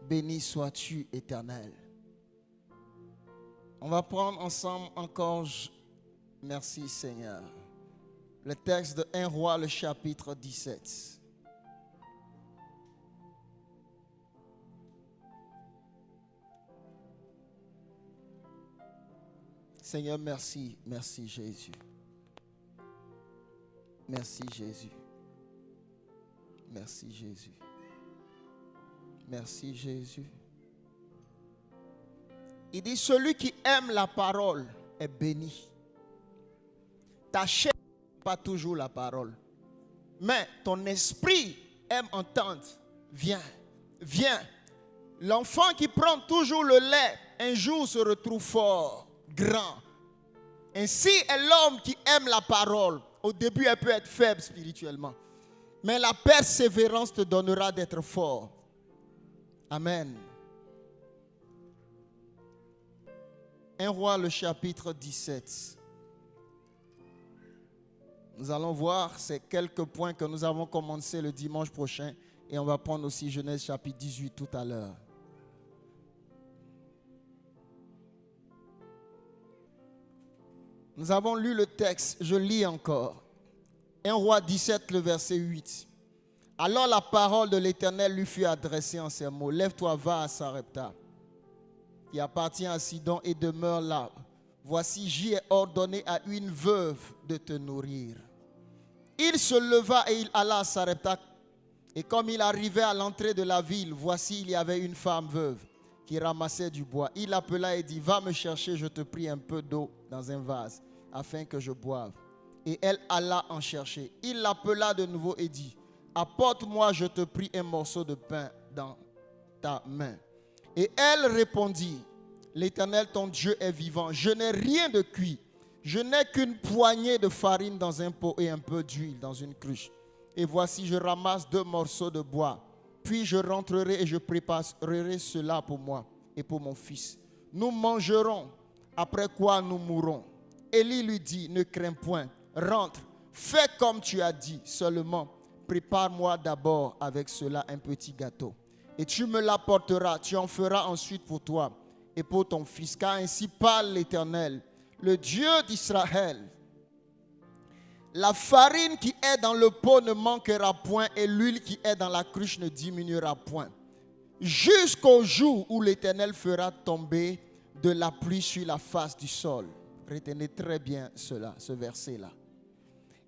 Béni sois-tu, Éternel. On va prendre ensemble encore, merci Seigneur, le texte de 1 Roi, le chapitre 17. Seigneur, merci, merci Jésus. Merci Jésus. Merci Jésus. Merci Jésus. Il dit, celui qui aime la parole est béni. Ta chair n'aime pas toujours la parole, mais ton esprit aime entendre. Viens, viens. L'enfant qui prend toujours le lait, un jour se retrouve fort, grand. Ainsi est l'homme qui aime la parole. Au début, elle peut être faible spirituellement, mais la persévérance te donnera d'être fort. Amen. 1 Roi, le chapitre 17. Nous allons voir ces quelques points que nous avons commencé le dimanche prochain. Et on va prendre aussi Genèse chapitre 18 tout à l'heure. Nous avons lu le texte, je lis encore. 1 Roi 17, le verset 8. Alors la parole de l'Éternel lui fut adressée en ces mots. Lève-toi, va à Sarepta, qui appartient à Sidon, et demeure là. Voici, j'y ai ordonné à une veuve de te nourrir. Il se leva et il alla à Sarepta. Et comme il arrivait à l'entrée de la ville, voici, il y avait une femme veuve qui ramassait du bois. Il l'appela et dit, va me chercher, je te prie, un peu d'eau dans un vase, afin que je boive. Et elle alla en chercher. Il l'appela de nouveau et dit, apporte-moi, je te prie, un morceau de pain dans ta main. Et elle répondit, l'Éternel ton Dieu est vivant, je n'ai rien de cuit, je n'ai qu'une poignée de farine dans un pot et un peu d'huile dans une cruche. Et voici, je ramasse 2 morceaux de bois, puis je rentrerai et je préparerai cela pour moi et pour mon fils. Nous mangerons, après quoi nous mourrons. Élie lui dit, ne crains point, rentre, fais comme tu as dit, seulement prépare-moi d'abord avec cela un petit gâteau. Et tu me l'apporteras, tu en feras ensuite pour toi et pour ton fils. Car ainsi parle l'Éternel, le Dieu d'Israël. La farine qui est dans le pot ne manquera point et l'huile qui est dans la cruche ne diminuera point. Jusqu'au jour où l'Éternel fera tomber de la pluie sur la face du sol. Retenez très bien cela, ce verset-là.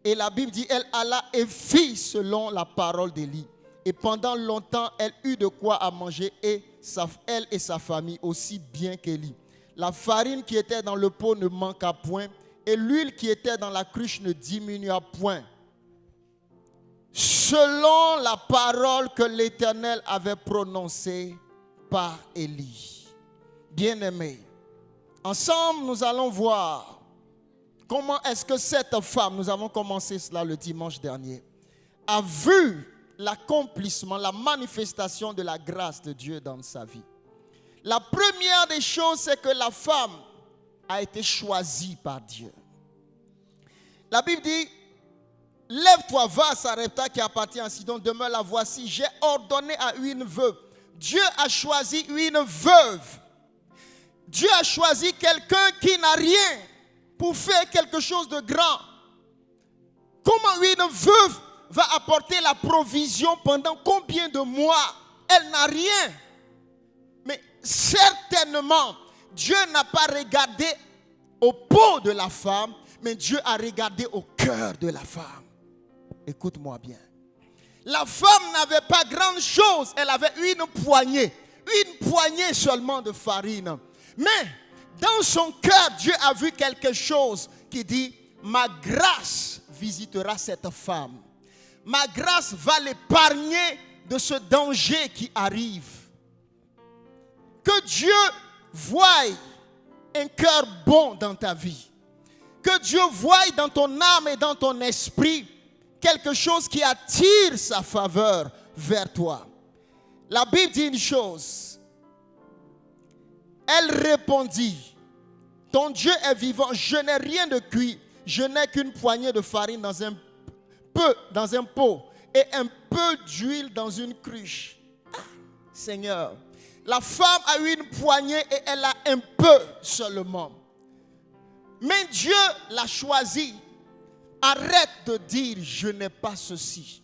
Et la Bible dit, elle alla et fit selon la parole d'Élie. Et pendant longtemps, elle eut de quoi à manger, et elle et sa famille aussi bien qu'Élie. La farine qui était dans le pot ne manqua point, et l'huile qui était dans la cruche ne diminua point. Selon la parole que l'Éternel avait prononcée par Élie. Bien-aimés, ensemble nous allons voir comment est-ce que cette femme, nous avons commencé cela le dimanche dernier, a vu l'accomplissement, la manifestation de la grâce de Dieu dans sa vie. La première des choses, c'est que la femme a été choisie par Dieu. La Bible dit, lève-toi, va à Sarepta qui appartient à Sidon, demeure là, voici, j'ai ordonné à une veuve. Dieu a choisi une veuve. Dieu a choisi quelqu'un qui n'a rien pour faire quelque chose de grand. Comment une veuve va apporter la provision pendant combien de mois? Elle n'a rien. Mais certainement, Dieu n'a pas regardé au pot de la femme, mais Dieu a regardé au cœur de la femme. Écoute-moi bien. La femme n'avait pas grand chose, elle avait une poignée seulement de farine. Mais dans son cœur, Dieu a vu quelque chose qui dit, ma grâce visitera cette femme. Ma grâce va l'épargner de ce danger qui arrive. Que Dieu voie un cœur bon dans ta vie. Que Dieu voie dans ton âme et dans ton esprit quelque chose qui attire sa faveur vers toi. La Bible dit une chose. Elle répondit, ton Dieu est vivant, je n'ai rien de cuit, je n'ai qu'une poignée de farine dans un pot et un peu d'huile dans une cruche. Ah, Seigneur, La femme a eu une poignée et elle a un peu seulement. Mais Dieu l'a choisi. Arrête de dire, je n'ai pas ceci.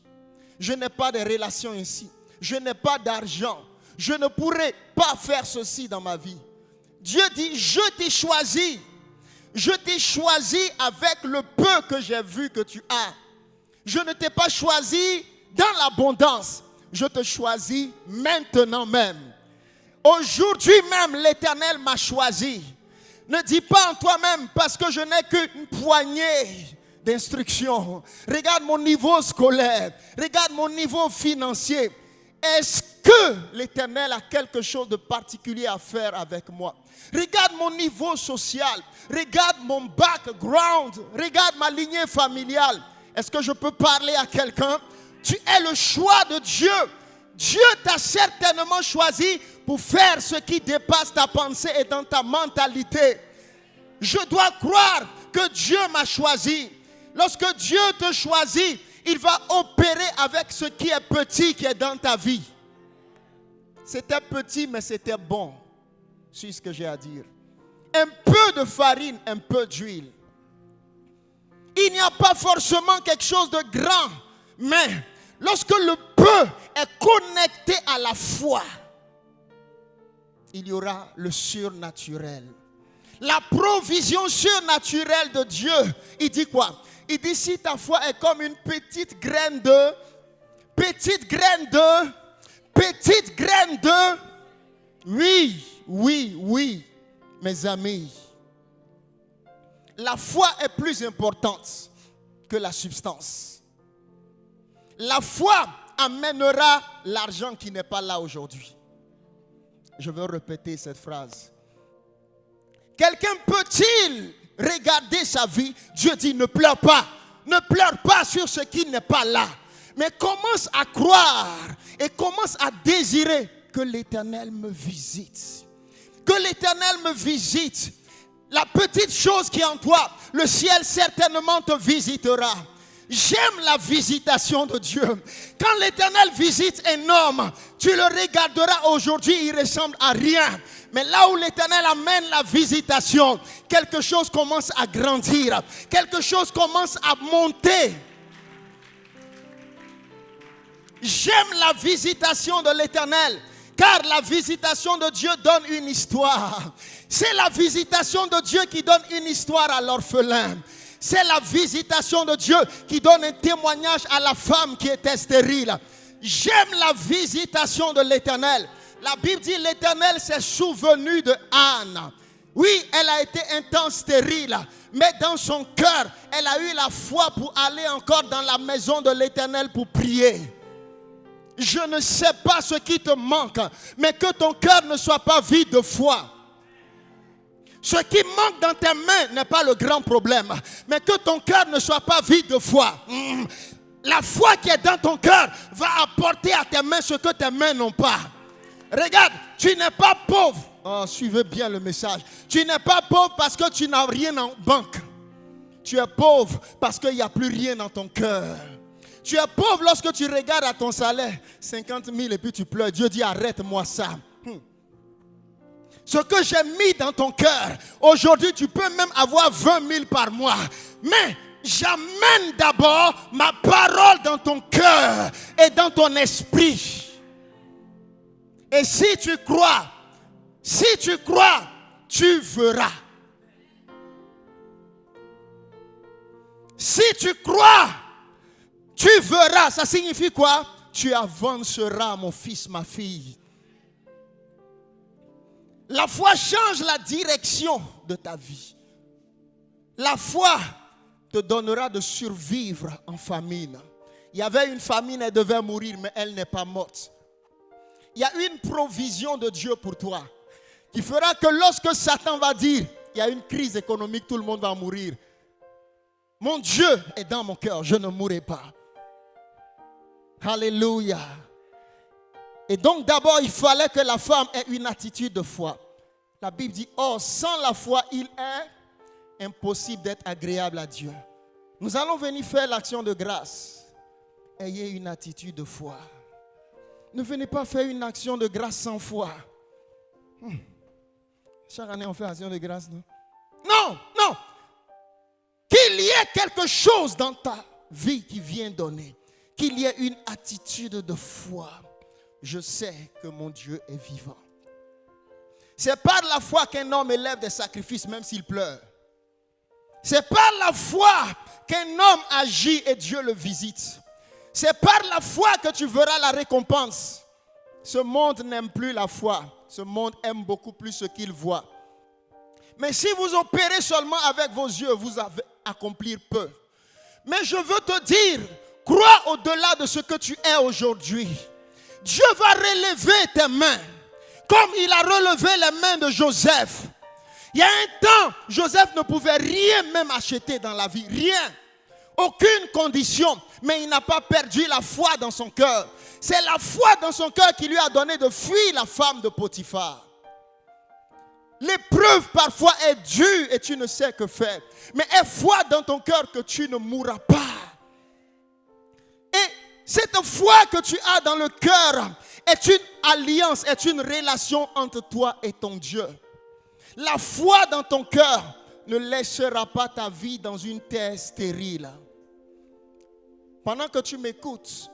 Je n'ai pas de relation ici. Je n'ai pas d'argent. Je ne pourrai pas faire ceci dans ma vie. Dieu dit, je t'ai choisi. Je t'ai choisi avec le peu que j'ai vu que tu as. Je ne t'ai pas choisi dans l'abondance. Je te choisis maintenant même. Aujourd'hui même, l'Éternel m'a choisi. Ne dis pas en toi-même parce que je n'ai qu'une poignée d'instructions. Regarde mon niveau scolaire. Regarde mon niveau financier. Est-ce que l'Éternel a quelque chose de particulier à faire avec moi? Regarde mon niveau social. Regarde mon background. Regarde ma lignée familiale. Est-ce que je peux parler à quelqu'un? Tu es le choix de Dieu. Dieu t'a certainement choisi pour faire ce qui dépasse ta pensée et dans ta mentalité. Je dois croire que Dieu m'a choisi. Lorsque Dieu te choisit, il va opérer avec ce qui est petit qui est dans ta vie. C'était petit, mais c'était bon. C'est ce que j'ai à dire. Un peu de farine, un peu d'huile. Il n'y a pas forcément quelque chose de grand, mais lorsque le peu est connecté à la foi, il y aura le surnaturel. La provision surnaturelle de Dieu, il dit quoi? Il dit si ta foi est comme une petite graine de, oui, mes amis. La foi est plus importante que la substance. La foi amènera l'argent qui n'est pas là aujourd'hui. Je veux répéter cette phrase. Quelqu'un peut-il regarder sa vie? Dieu dit ne pleure pas. Ne pleure pas sur ce qui n'est pas là. Mais commence à croire et commence à désirer que l'Éternel me visite. Que l'Éternel me visite. La petite chose qui est en toi, le ciel certainement te visitera. J'aime la visitation de Dieu. Quand l'Éternel visite un homme, tu le regarderas aujourd'hui, il ressemble à rien. Mais là où l'Éternel amène la visitation, quelque chose commence à grandir. Quelque chose commence à monter. J'aime la visitation de l'Éternel. Car la visitation de Dieu donne une histoire. C'est la visitation de Dieu qui donne une histoire à l'orphelin. C'est la visitation de Dieu qui donne un témoignage à la femme qui était stérile. J'aime la visitation de l'Éternel. La Bible dit l'Éternel s'est souvenu de Anne. Oui, elle a été un temps stérile, mais dans son cœur, elle a eu la foi pour aller encore dans la maison de l'Éternel pour prier. Je ne sais pas ce qui te manque, mais que ton cœur ne soit pas vide de foi. Ce qui manque dans tes mains n'est pas le grand problème, mais que ton cœur ne soit pas vide de foi. La foi qui est dans ton cœur va apporter à tes mains ce que tes mains n'ont pas. Regarde, tu n'es pas pauvre. Oh, suivez bien le message. Tu n'es pas pauvre parce que tu n'as rien en banque. Tu es pauvre parce qu'il n'y a plus rien dans ton cœur. Tu es pauvre lorsque tu regardes à ton salaire 50 000 et puis tu pleures. Dieu dit arrête-moi ça. Ce que j'ai mis dans ton cœur, aujourd'hui tu peux même avoir 20 000 par mois. Mais j'amène d'abord ma parole dans ton cœur et dans ton esprit. Et si tu crois, tu verras. Si tu crois, tu verras. Ça signifie quoi? Tu avanceras, mon fils, ma fille. La foi change la direction de ta vie. La foi te donnera de survivre en famine. Il y avait une famine, elle devait mourir, mais elle n'est pas morte. Il y a une provision de Dieu pour toi qui fera que lorsque Satan va dire il y a une crise économique, tout le monde va mourir. Mon Dieu est dans mon cœur, je ne mourrai pas. Alléluia. Et donc d'abord, il fallait que la femme ait une attitude de foi. La Bible dit, oh, sans la foi, il est impossible d'être agréable à Dieu. Nous allons venir faire l'action de grâce. Ayez une attitude de foi. Ne venez pas faire une action de grâce sans foi. Chaque année, on fait action de grâce, non? Non, non. Qu'il y ait quelque chose dans ta vie qui vient donner. Qu'il y ait une attitude de foi. Je sais que mon Dieu est vivant. C'est par la foi qu'un homme élève des sacrifices, même s'il pleure. C'est par la foi qu'un homme agit et Dieu le visite. C'est par la foi que tu verras la récompense. Ce monde n'aime plus la foi. Ce monde aime beaucoup plus ce qu'il voit. Mais si vous opérez seulement avec vos yeux, vous allez accomplir peu. Mais je veux te dire, crois au-delà de ce que tu es aujourd'hui. Dieu va relever tes mains, comme il a relevé les mains de Joseph. Il y a un temps, Joseph ne pouvait rien même acheter dans la vie, rien. Aucune condition, mais il n'a pas perdu la foi dans son cœur. C'est la foi dans son cœur qui lui a donné de fuir la femme de Potiphar. L'épreuve parfois est dure et tu ne sais que faire. Mais aie foi dans ton cœur que tu ne mourras pas. Et cette foi que tu as dans le cœur est une alliance, est une relation entre toi et ton Dieu. La foi dans ton cœur ne laissera pas ta vie dans une terre stérile. Pendant que tu m'écoutes,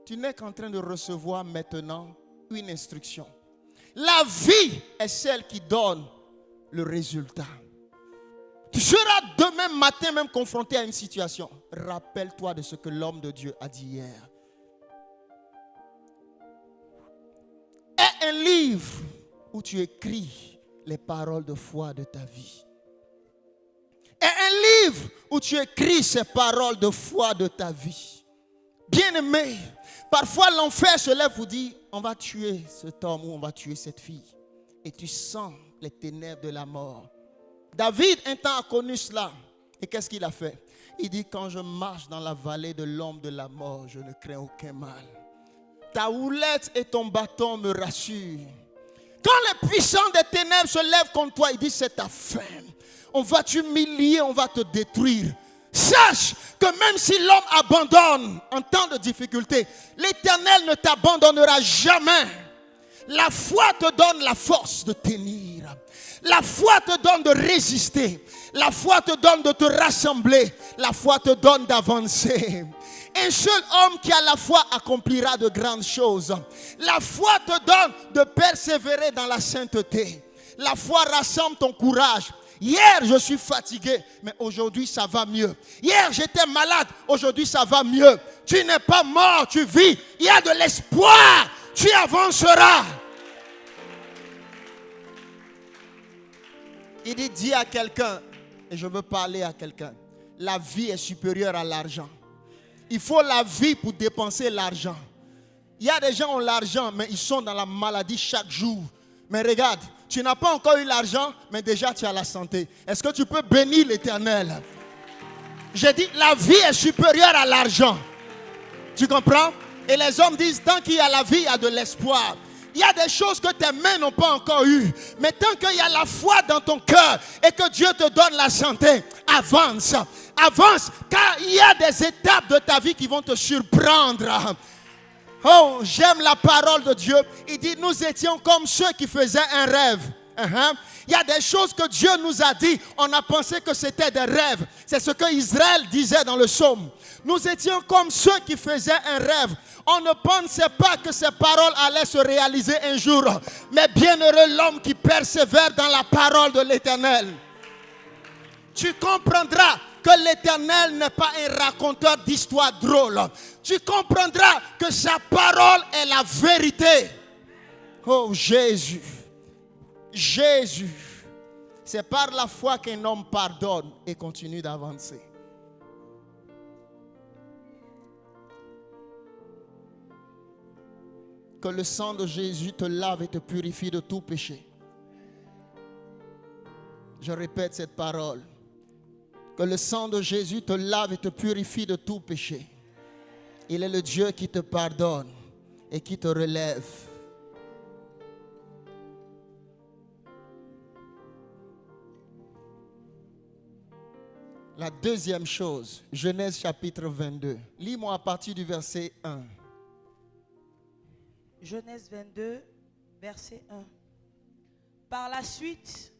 tu n'es qu'en train de recevoir maintenant une instruction. La vie est celle qui donne le résultat. Tu seras demain matin même confronté à une situation. Rappelle-toi de ce que l'homme de Dieu a dit hier. Aie un livre où tu écris les paroles de foi de ta vie. Aie un livre où tu écris ces paroles de foi de ta vie. Bien-aimé, parfois l'enfer se lève pour dire, on va tuer cet homme ou on va tuer cette fille. Et tu sens les ténèbres de la mort. David, un temps, a connu cela. Et qu'est-ce qu'il a fait? Il dit, quand je marche dans la vallée de l'ombre de la mort, je ne crains aucun mal. Ta houlette et ton bâton me rassurent. Quand les puissants des ténèbres se lèvent contre toi, il dit, c'est ta fin. On va t'humilier, on va te détruire. Sache que même si l'homme abandonne en temps de difficulté, l'Éternel ne t'abandonnera jamais. La foi te donne la force de tenir. La foi te donne de résister. La foi te donne de te rassembler. La foi te donne d'avancer. Un seul homme qui a la foi accomplira de grandes choses. La foi te donne de persévérer dans la sainteté. La foi rassemble ton courage. Hier, je suis fatigué, mais aujourd'hui, ça va mieux. Hier, j'étais malade, aujourd'hui, ça va mieux. Tu n'es pas mort, tu vis. Il y a de l'espoir. Tu avanceras. Il dit, dis à quelqu'un, et je veux parler à quelqu'un, la vie est supérieure à l'argent. Il faut la vie pour dépenser l'argent. Il y a des gens qui ont l'argent, mais ils sont dans la maladie chaque jour. Mais regarde, tu n'as pas encore eu l'argent, mais déjà tu as la santé. Est-ce que tu peux bénir l'Éternel? J'ai dit, la vie est supérieure à l'argent. Tu comprends? Et les hommes disent, tant qu'il y a la vie, il y a de l'espoir. Il y a des choses que tes mains n'ont pas encore eues. Mais tant qu'il y a la foi dans ton cœur et que Dieu te donne la santé, avance. Avance, car il y a des étapes de ta vie qui vont te surprendre. Oh, j'aime la parole de Dieu. Il dit, nous étions comme ceux qui faisaient un rêve. Il y a des choses que Dieu nous a dit. On a pensé que c'était des rêves. C'est ce que Israël disait dans le psaume. Nous étions comme ceux qui faisaient un rêve. On ne pensait pas que ces paroles allaient se réaliser un jour. Mais bienheureux l'homme qui persévère dans la parole de l'Éternel. Tu comprendras que l'Éternel n'est pas un raconteur d'histoires drôles. Tu comprendras que sa parole est la vérité. Oh Jésus. Jésus. C'est par la foi qu'un homme pardonne et continue d'avancer. Que le sang de Jésus te lave et te purifie de tout péché. Je répète cette parole. Que le sang de Jésus te lave et te purifie de tout péché. Il est le Dieu qui te pardonne et qui te relève. La deuxième chose, Genèse chapitre 22. Lis-moi à partir du verset 1. Genèse 22, verset 1. Par la suite,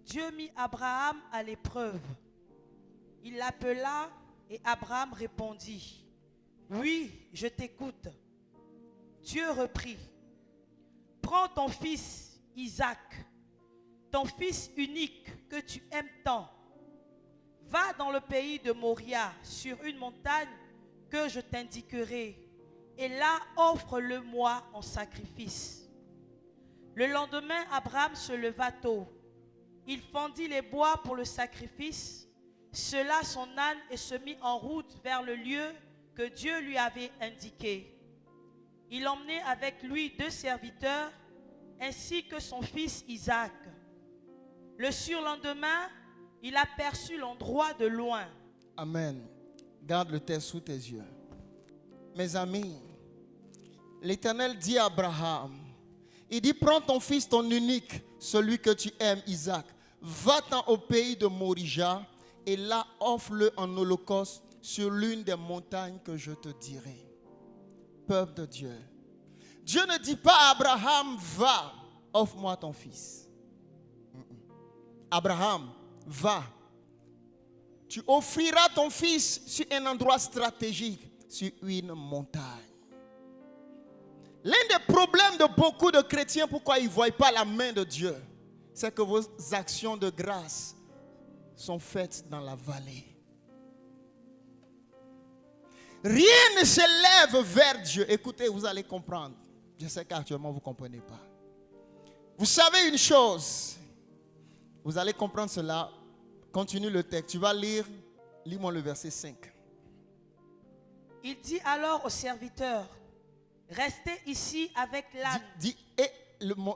Dieu mit Abraham à l'épreuve. Il l'appela et Abraham répondit, « Oui, je t'écoute. » Dieu reprit, « Prends ton fils Isaac, ton fils unique que tu aimes tant. Va dans le pays de Moria, sur une montagne que je t'indiquerai, et là offre-le-moi en sacrifice. » Le lendemain, Abraham se leva tôt. Il fendit les bois pour le sacrifice, sella son âne et se mit en route vers le lieu que Dieu lui avait indiqué. Il emmenait avec lui 2 serviteurs ainsi que son fils Isaac. Le surlendemain, il aperçut l'endroit de loin. Amen. Garde le texte sous tes yeux. Mes amis, l'Éternel dit à Abraham, il dit, prends ton fils, ton unique, celui que tu aimes, Isaac. Va-t'en au pays de Morija et là offre-le en holocauste sur l'une des montagnes que je te dirai. Peuple de Dieu. Dieu ne dit pas à Abraham, va, offre-moi ton fils. Abraham, va. Tu offriras ton fils sur un endroit stratégique, sur une montagne. L'un des problèmes de beaucoup de chrétiens, pourquoi ils ne voient pas la main de Dieu, c'est que vos actions de grâce sont faites dans la vallée. Rien ne s'élève vers Dieu. Écoutez, vous allez comprendre. Je sais qu'actuellement vous ne comprenez pas. Vous savez une chose. Vous allez comprendre cela. Continue le texte. Tu vas lire. Lis-moi le verset 5. Il dit alors au serviteur, restez ici avec l'âne.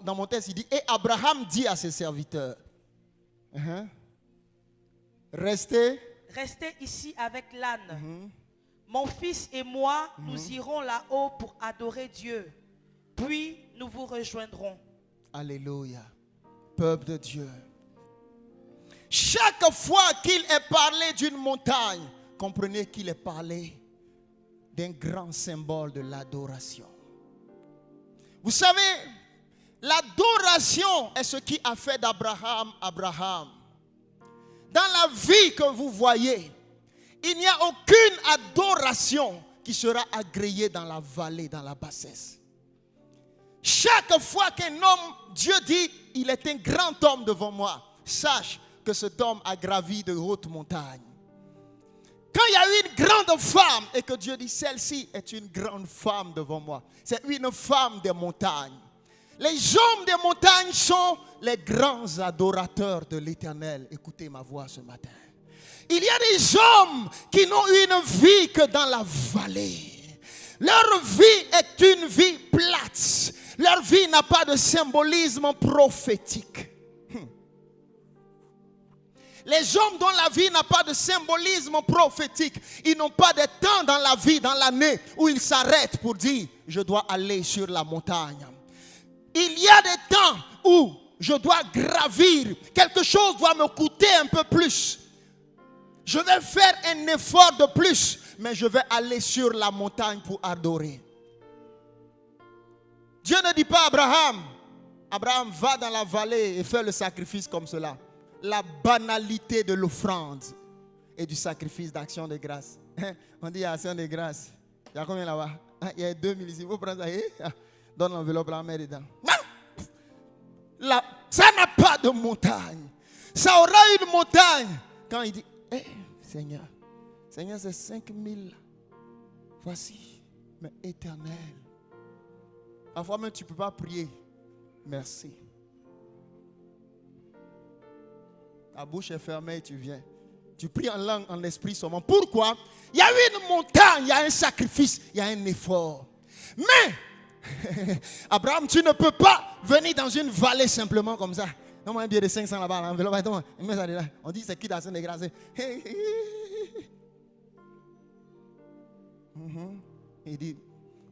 Dans mon texte, il dit, et Abraham dit à ses serviteurs, restez ici avec l'âne. Mon fils et moi, nous irons là-haut pour adorer Dieu. Puis nous vous rejoindrons. Alléluia. Peuple de Dieu. Chaque fois qu'il est parlé d'une montagne, comprenez qu'il est parlé d'un grand symbole de l'adoration. Vous savez, l'adoration est ce qui a fait d'Abraham Abraham. Dans la vie que vous voyez, il n'y a aucune adoration qui sera agréée dans la vallée, dans la bassesse. Chaque fois qu'un homme, Dieu dit, il est un grand homme devant moi, sache que cet homme a gravi de hautes montagnes. Quand il y a une grande femme et que Dieu dit, celle-ci est une grande femme devant moi, c'est une femme des montagnes. Les hommes des montagnes sont les grands adorateurs de l'Éternel. Écoutez ma voix ce matin. Il y a des hommes qui n'ont une vie que dans la vallée. Leur vie est une vie plate. Leur vie n'a pas de symbolisme prophétique. Les hommes dont la vie n'a pas de symbolisme prophétique, ils n'ont pas de temps dans la vie, dans l'année, où ils s'arrêtent pour dire, je dois aller sur la montagne. Il y a des temps où je dois gravir, quelque chose doit me coûter un peu plus. Je vais faire un effort de plus, mais je vais aller sur la montagne pour adorer. Dieu ne dit pas à Abraham, Abraham va dans la vallée et fait le sacrifice comme cela. La banalité de l'offrande et du sacrifice d'action de grâce. On dit action de grâce. Il y a combien là-bas? Il y a 2000 ici. Vous prenez ça. Donne l'enveloppe, la mets dedans. Ça n'a pas de montagne. Ça aura une montagne. Quand il dit, Seigneur, c'est 5000. Voici, mais éternel. Parfois même tu ne peux pas prier. Merci. Ta bouche est fermée et tu viens. Tu pries en langue, en esprit seulement. Pourquoi? Il y a une montagne, il y a un sacrifice, il y a un effort. Mais, Abraham, tu ne peux pas venir dans une vallée simplement comme ça. Donne-moi un billet de 500 là-bas, l'enveloppe. On dit c'est qui d'action de grâce. Il dit,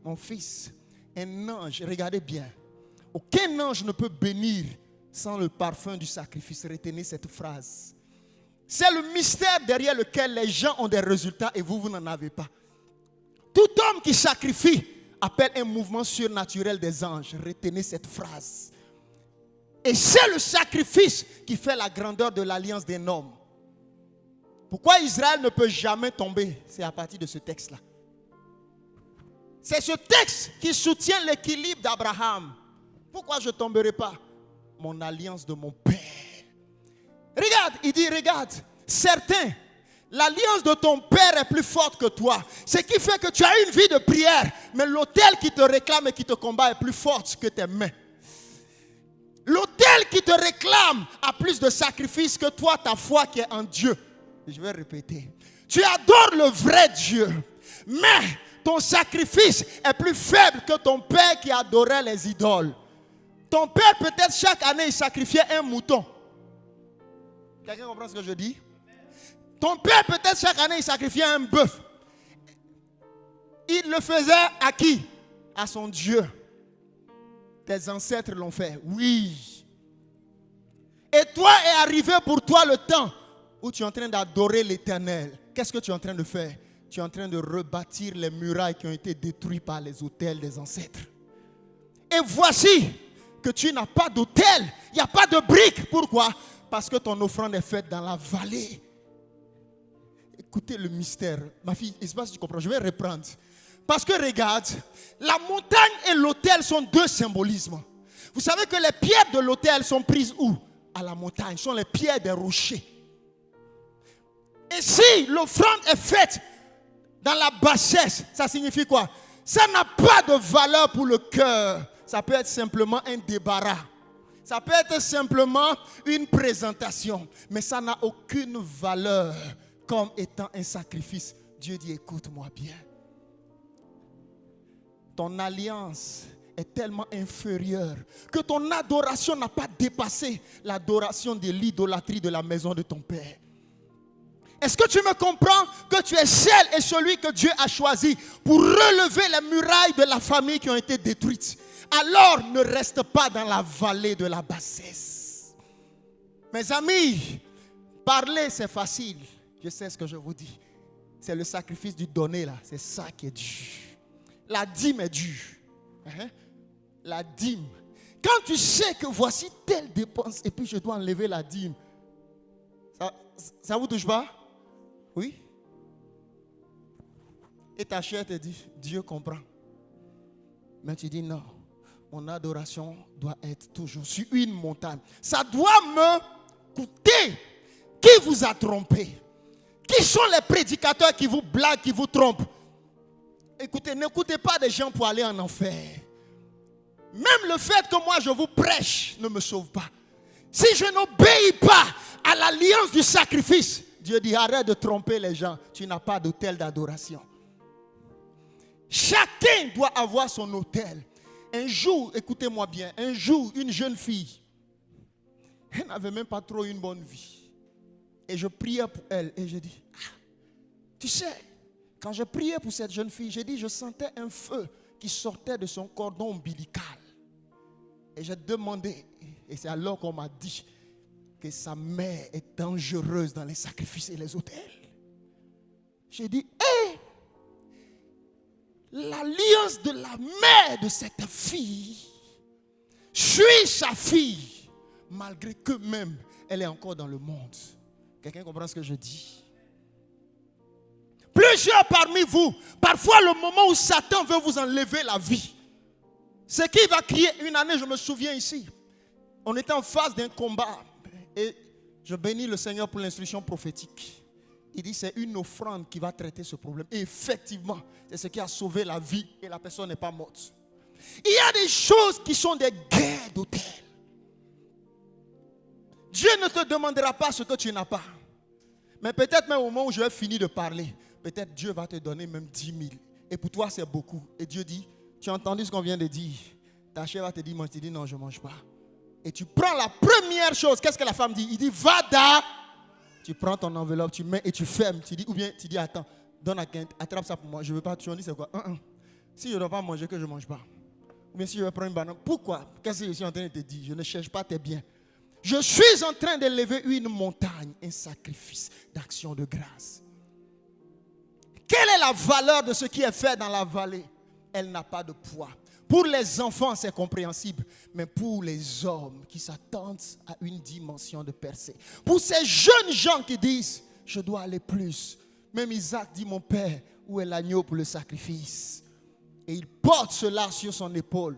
mon fils, un ange, regardez bien. Aucun ange ne peut bénir sans le parfum du sacrifice. Retenez cette phrase. C'est le mystère derrière lequel les gens ont des résultats et vous n'en avez pas. Tout homme qui sacrifie appelle un mouvement surnaturel des anges. Retenez cette phrase. Et c'est le sacrifice qui fait la grandeur de l'alliance des hommes. Pourquoi Israël ne peut jamais tomber? C'est à partir de ce texte-là. C'est ce texte qui soutient l'équilibre d'Abraham. Pourquoi je ne tomberai pas? Mon alliance de mon père. Regarde, il dit, regarde, certains, l'alliance de ton père est plus forte que toi. Ce qui fait que tu as une vie de prière, mais l'autel qui te réclame et qui te combat est plus forte que tes mains. L'autel qui te réclame a plus de sacrifices que toi, ta foi qui est en Dieu. Je vais répéter. Tu adores le vrai Dieu, mais ton sacrifice est plus faible que ton père qui adorait les idoles. Ton père, peut-être chaque année, il sacrifiait un mouton. Quelqu'un comprend ce que je dis? Ton père, peut-être chaque année, il sacrifiait un bœuf. Il le faisait à qui? À son Dieu. Tes ancêtres l'ont fait. Oui. Et toi est arrivé pour toi le temps où tu es en train d'adorer l'Éternel. Qu'est-ce que tu es en train de faire? Tu es en train de rebâtir les murailles qui ont été détruites par les autels des ancêtres. Et voici que tu n'as pas d'autel. Il n'y a pas de briques. Pourquoi? Parce que ton offrande est faite dans la vallée. Écoutez le mystère. Ma fille, je ne sais pas si tu comprends. Je vais reprendre. Parce que regarde, la montagne et l'autel sont deux symbolismes. Vous savez que les pierres de l'autel sont prises où? À la montagne. Ce sont les pierres des rochers. Et si l'offrande est faite dans la bassesse, ça signifie quoi? Ça n'a pas de valeur pour le cœur. Ça peut être simplement un débarras. Ça peut être simplement une présentation. Mais ça n'a aucune valeur comme étant un sacrifice. Dieu dit, écoute-moi bien. Ton alliance est tellement inférieure que ton adoration n'a pas dépassé l'adoration de l'idolâtrie de la maison de ton père. Est-ce que tu me comprends que tu es celle et celui que Dieu a choisi pour relever les murailles de la famille qui ont été détruites? Alors ne reste pas dans la vallée de la bassesse. Mes amis, parler c'est facile. Je sais ce que je vous dis. C'est le sacrifice du donner là. C'est ça qui est dur. La dîme est dure. La dîme. Quand tu sais que voici telle dépense et puis je dois enlever la dîme. Ça vous touche pas? Oui. Et ta chair te dit, Dieu comprend. Mais tu dis non. Mon adoration doit être toujours sur une montagne. Ça doit me coûter. Qui vous a trompé? Qui sont les prédicateurs qui vous blaguent, qui vous trompent? Écoutez, n'écoutez pas des gens pour aller en enfer. Même le fait que moi je vous prêche ne me sauve pas. Si je n'obéis pas à l'alliance du sacrifice, Dieu dit arrête de tromper les gens. Tu n'as pas d'autel d'adoration. Chacun doit avoir son autel. Un jour, écoutez-moi bien, un jour, une jeune fille, elle n'avait même pas trop une bonne vie. Et je priais pour elle et je dis, tu sais, quand je priais pour cette jeune fille, j'ai dit, je sentais un feu qui sortait de son cordon ombilical. Et j'ai demandé, et c'est alors qu'on m'a dit que sa mère est dangereuse dans les sacrifices et les autels. J'ai dit, hé, l'alliance de la mère de cette fille suit sa fille, malgré que même elle est encore dans le monde. Quelqu'un comprend ce que je dis? Plusieurs parmi vous, parfois le moment où Satan veut vous enlever la vie, c'est qu'il va crier. Une année, je me souviens ici, on était en phase d'un combat et je bénis le Seigneur pour l'instruction prophétique. Il dit c'est une offrande qui va traiter ce problème. Et effectivement, c'est ce qui a sauvé la vie et la personne n'est pas morte. Il y a des choses qui sont des guerres d'autel. Dieu ne te demandera pas ce que tu n'as pas. Mais peut-être même au moment où je vais finir de parler, peut-être Dieu va te donner même 10 000. Et pour toi, c'est beaucoup. Et Dieu dit, tu as entendu ce qu'on vient de dire. Ta chair va te dire, tu dis non, je ne mange pas. Et tu prends la première chose. Qu'est-ce que la femme dit? Il dit, va dans. Tu prends ton enveloppe, tu mets et tu fermes. Tu dis, ou bien tu dis, attends, donne à quelqu'un, attrape ça pour moi. Je ne veux pas, tu en dis, c'est quoi? Si je ne dois pas manger, que je ne mange pas. Ou bien si je vais prendre une banane. Pourquoi? Qu'est-ce que je suis en train de te dire? Je ne cherche pas tes biens. Je suis en train d'élever une montagne, un sacrifice d'action de grâce. Quelle est la valeur de ce qui est fait dans la vallée? Elle n'a pas de poids. Pour les enfants, c'est compréhensible. Mais pour les hommes qui s'attendent à une dimension de percée. Pour ces jeunes gens qui disent, je dois aller plus. Même Isaac dit, mon père, où est l'agneau pour le sacrifice? Et il porte cela sur son épaule.